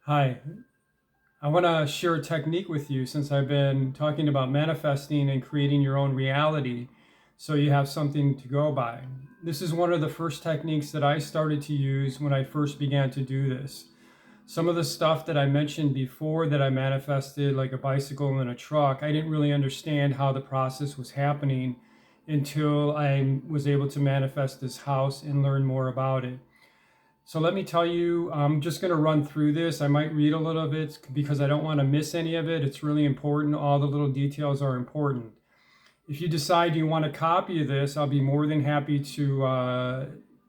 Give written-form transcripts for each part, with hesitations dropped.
Hi, I want to share a technique with you since I've been talking about manifesting and creating your own reality so you have something to go by. This is one of the first techniques that I started to use when I first began to do this. Some of the stuff that I mentioned before that I manifested, like a bicycle and a truck, I didn't really understand how the process was happening until I was able to manifest this house and learn more about it. So let me tell you, I'm just going to run through this. I might read a little bit because I don't want to miss any of it. It's really important. All the little details are important. If you decide you want a copy of this, I'll be more than happy to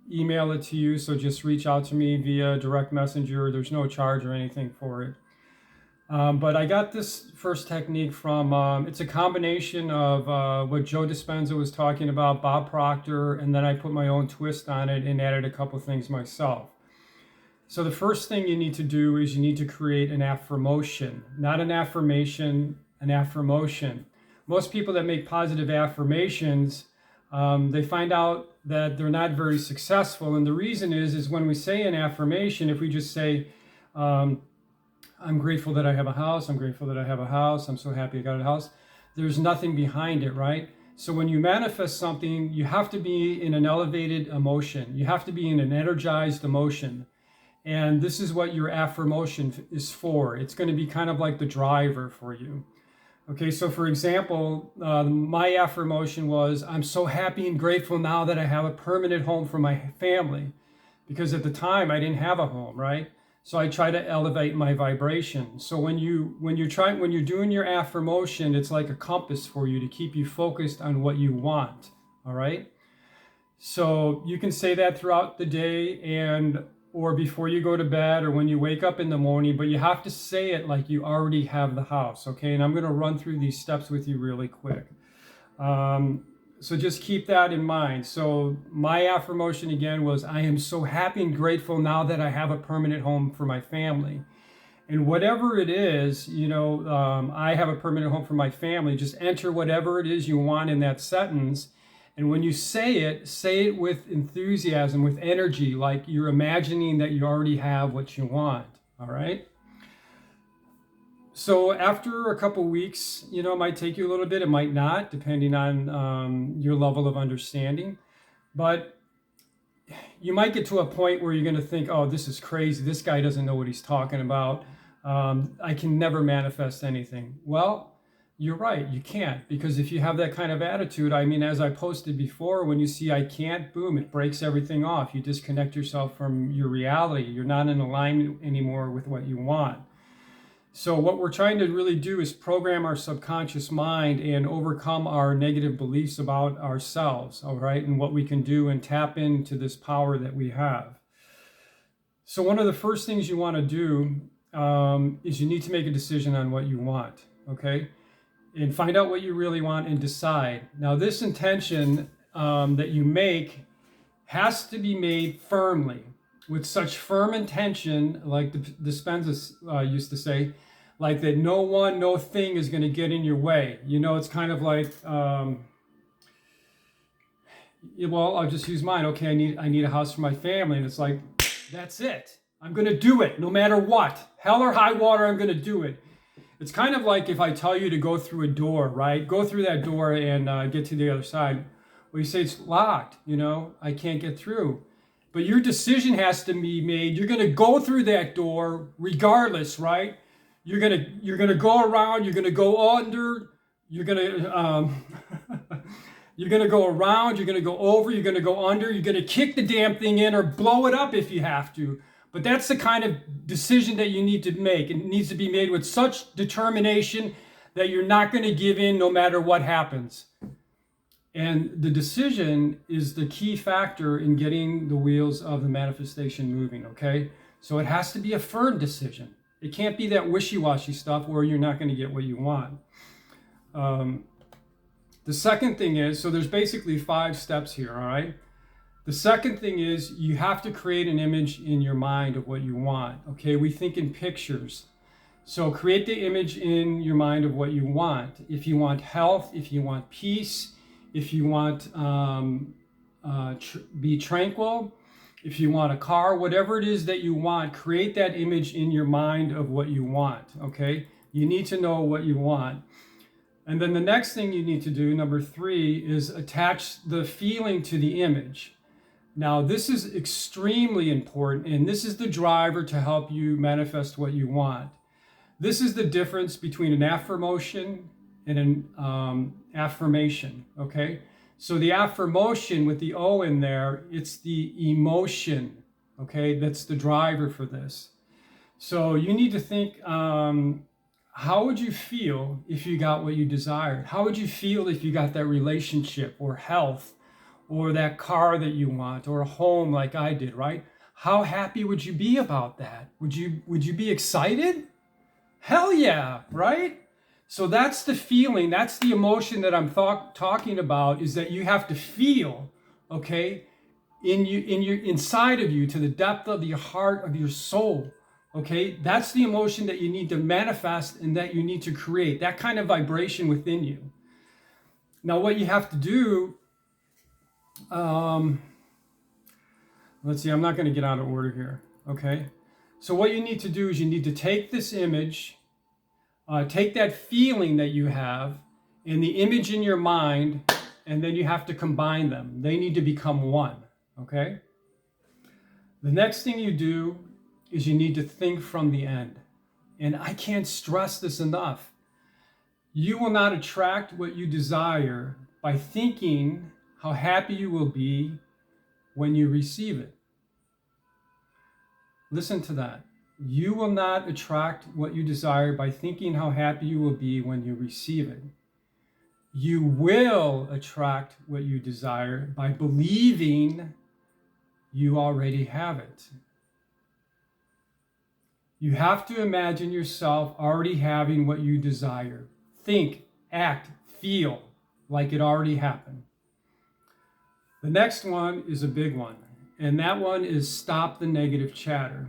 email it to you. So just reach out to me via direct messenger. There's no charge or anything for it. But I got this first technique from, it's a combination of what Joe Dispenza was talking about, Bob Proctor, and then I put my own twist on it and added a couple things myself. So the first thing you need to do is you need to create an affirmation, not an affirmation, an affirmation. Most people that make positive affirmations, they find out that they're not very successful. And the reason is when we say an affirmation, if we just say, I'm grateful that I have a house, I'm grateful that I have a house, I'm so happy I got a house, there's nothing behind it, right? So when you manifest something, you have to be in an elevated emotion. You have to be in an energized emotion. And this is what your affirmation is for. It's going to be kind of like the driver for you. Okay, so for example, my affirmation was, I'm so happy and grateful now that I have a permanent home for my family. Because at the time I didn't have a home, right? So I try to elevate my vibration. So when you're doing your affirmation, it's like a compass for you to keep you focused on what you want. All right. So you can say that throughout the day and or before you go to bed or when you wake up in the morning, but you have to say it like you already have the house, okay? And I'm going to run through these steps with you really quick. So just keep that in mind. So my affirmation again was, I am so happy and grateful now that I have a permanent home for my family. And whatever it is, I have a permanent home for my family. Just enter whatever it is you want in that sentence. And when you say it with enthusiasm, with energy, like you're imagining that you already have what you want. All right. So after a couple weeks, it might take you a little bit, it might not, depending on your level of understanding. But you might get to a point where you're going to think, oh, this is crazy. This guy doesn't know what he's talking about. I can never manifest anything. Well, you're right. You can't, because if you have that kind of attitude, I mean, as I posted before, when you see I can't, boom, it breaks everything off. You disconnect yourself from your reality. You're not in alignment anymore with what you want. So what we're trying to really do is program our subconscious mind and overcome our negative beliefs about ourselves, all right, and what we can do and tap into this power that we have. So one of the first things you want to do is you need to make a decision on what you want, okay? And find out what you really want and decide. Now this intention that you make has to be made firmly, with such firm intention, like the Dispenza used to say, like that no thing is going to get in your way. It's kind of like, well, I'll just use mine. Okay, I need a house for my family. And it's like, that's it. I'm going to do it no matter what. Hell or high water, I'm going to do it. It's kind of like if I tell you to go through a door, right? Go through that door and get to the other side. Well, you say it's locked, I can't get through. But your decision has to be made. You're going to go through that door regardless, right? You're going to go around, you're going to go under, you're going to you're going to go around, you're going to go over, you're going to go under, you're going to kick the damn thing in or blow it up if you have to. But that's the kind of decision that you need to make. It needs to be made with such determination that you're not going to give in no matter what happens. And the decision is the key factor in getting the wheels of the manifestation moving, okay? So it has to be a firm decision. It can't be that wishy-washy stuff where you're not going to get what you want. The second thing is, so there's basically 5 steps here, all right? The second thing is you have to create an image in your mind of what you want, okay? We think in pictures. So create the image in your mind of what you want. If you want health, if you want peace, if you want be tranquil, If you want a car, whatever it is that you want, create that image in your mind of what you want, okay? You need to know what you want. And then the next thing you need to do, number 3, is attach the feeling to the image. Now, this is extremely important, and this is the driver to help you manifest what you want. This is the difference between an affirmation and an affirmation, okay? So the affirmation with the O in there, it's the emotion, okay? That's the driver for this. So you need to think, how would you feel if you got what you desired? How would you feel if you got that relationship or health or that car that you want or a home like I did, right? How happy would you be about that? Would you be excited? Hell yeah, right? So that's the feeling, that's the emotion that I'm talking about, is that you have to feel, okay, inside of you, to the depth of your heart, of your soul, okay? That's the emotion that you need to manifest and that you need to create, that kind of vibration within you. Now, what you have to do, let's see, I'm not going to get out of order here, okay? So what you need to do is you need to take this image, take that feeling that you have and the image in your mind, and then you have to combine them. They need to become one, okay? The next thing you do is you need to think from the end. And I can't stress this enough. You will not attract what you desire by thinking how happy you will be when you receive it. Listen to that. You will not attract what you desire by thinking how happy you will be when you receive it. You will attract what you desire by believing you already have it. You have to imagine yourself already having what you desire. Think, act, feel like it already happened. The next one is a big one, and that one is stop the negative chatter.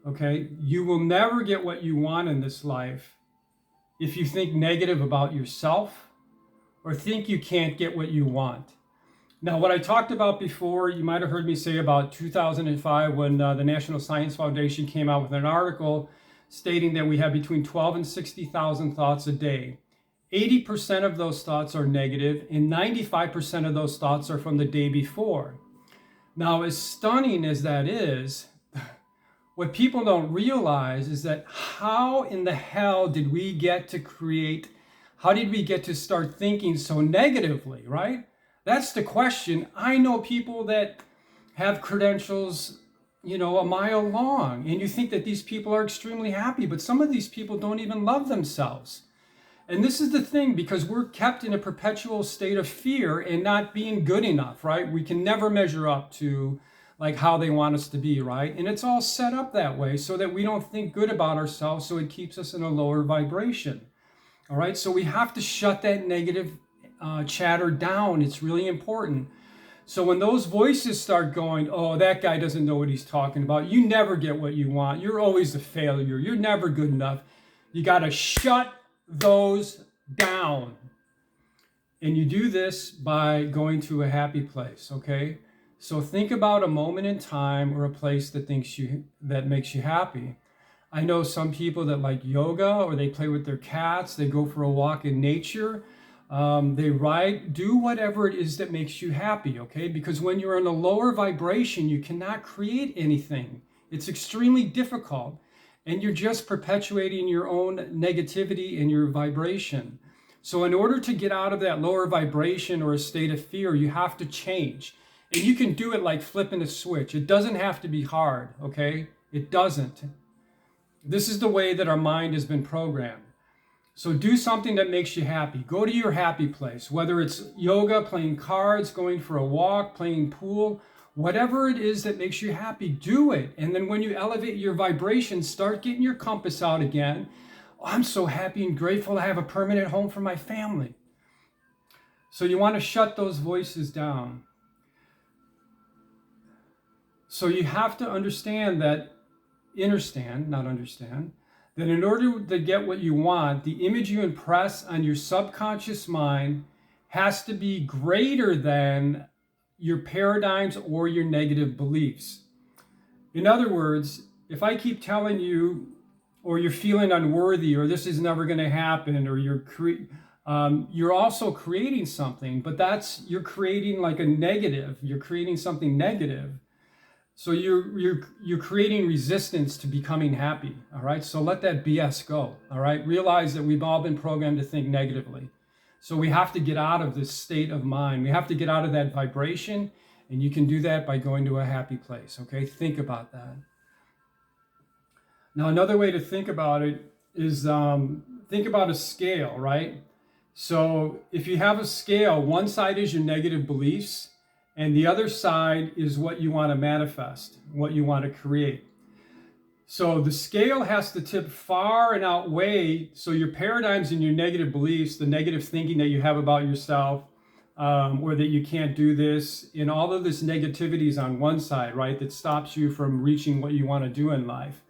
Okay, you will never get what you want in this life if you think negative about yourself or think you can't get what you want. Now, what I talked about before, you might have heard me say about 2005 when the National Science Foundation came out with an article stating that we have between 12 and 60,000 thoughts a day. 80% of those thoughts are negative, and 95% of those thoughts are from the day before. Now, as stunning as that is, what people don't realize is that how in the hell did we get to create, how did we get to start thinking so negatively, right? That's the question. I know people that have credentials, a mile long, and you think that these people are extremely happy, but some of these people don't even love themselves. And this is the thing, because we're kept in a perpetual state of fear and not being good enough, right? We can never measure up to like how they want us to be, right? And it's all set up that way so that we don't think good about ourselves, so it keeps us in a lower vibration. All right, so we have to shut that negative chatter down. It's really important. So when those voices start going, oh, that guy doesn't know what he's talking about, you never get what you want, you're always a failure, you're never good enough, you got to shut those down. And you do this by going to a happy place, okay? So think about a moment in time or a place that makes you happy. I know some people that like yoga, or they play with their cats, they go for a walk in nature, they ride, do whatever it is that makes you happy, okay? Because when you're in a lower vibration, you cannot create anything. It's extremely difficult, and you're just perpetuating your own negativity and your vibration. So in order to get out of that lower vibration or a state of fear, you have to change. And you can do it like flipping a switch. It doesn't have to be hard, okay? It doesn't. This is the way that our mind has been programmed. So do something that makes you happy. Go to your happy place, whether it's yoga, playing cards, going for a walk, playing pool, whatever it is that makes you happy, do it. And then when you elevate your vibration, start getting your compass out again. Oh, I'm so happy and grateful to have a permanent home for my family. So you want to shut those voices down. So you have to understand that, that in order to get what you want, the image you impress on your subconscious mind has to be greater than, your paradigms or your negative beliefs. In other words, if I keep telling you, or you're feeling unworthy, or this is never going to happen, or you're also creating something, but you're creating like a negative. You're creating something negative. So you're creating resistance to becoming happy. All right. So let that BS go. All right. Realize that we've all been programmed to think negatively. So we have to get out of this state of mind. We have to get out of that vibration. And you can do that by going to a happy place. Okay. Think about that. Now, another way to think about it is think about a scale, right? So if you have a scale, one side is your negative beliefs, and the other side is what you want to manifest, what you want to create. So the scale has to tip far and outweigh, so your paradigms and your negative beliefs, the negative thinking that you have about yourself, or that you can't do this, and all of this negativity is on one side, right? That stops you from reaching what you want to do in life.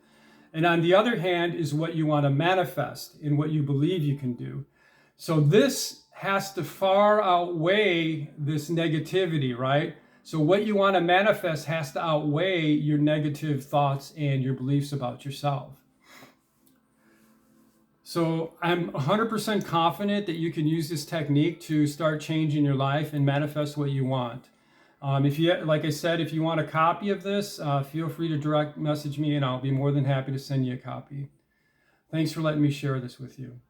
And on the other hand is what you want to manifest and what you believe you can do. So this has to far outweigh this negativity, right? So what you want to manifest has to outweigh your negative thoughts and your beliefs about yourself. So I'm 100% confident that you can use this technique to start changing your life and manifest what you want. Like I said, if you want a copy of this, feel free to direct message me and I'll be more than happy to send you a copy. Thanks for letting me share this with you.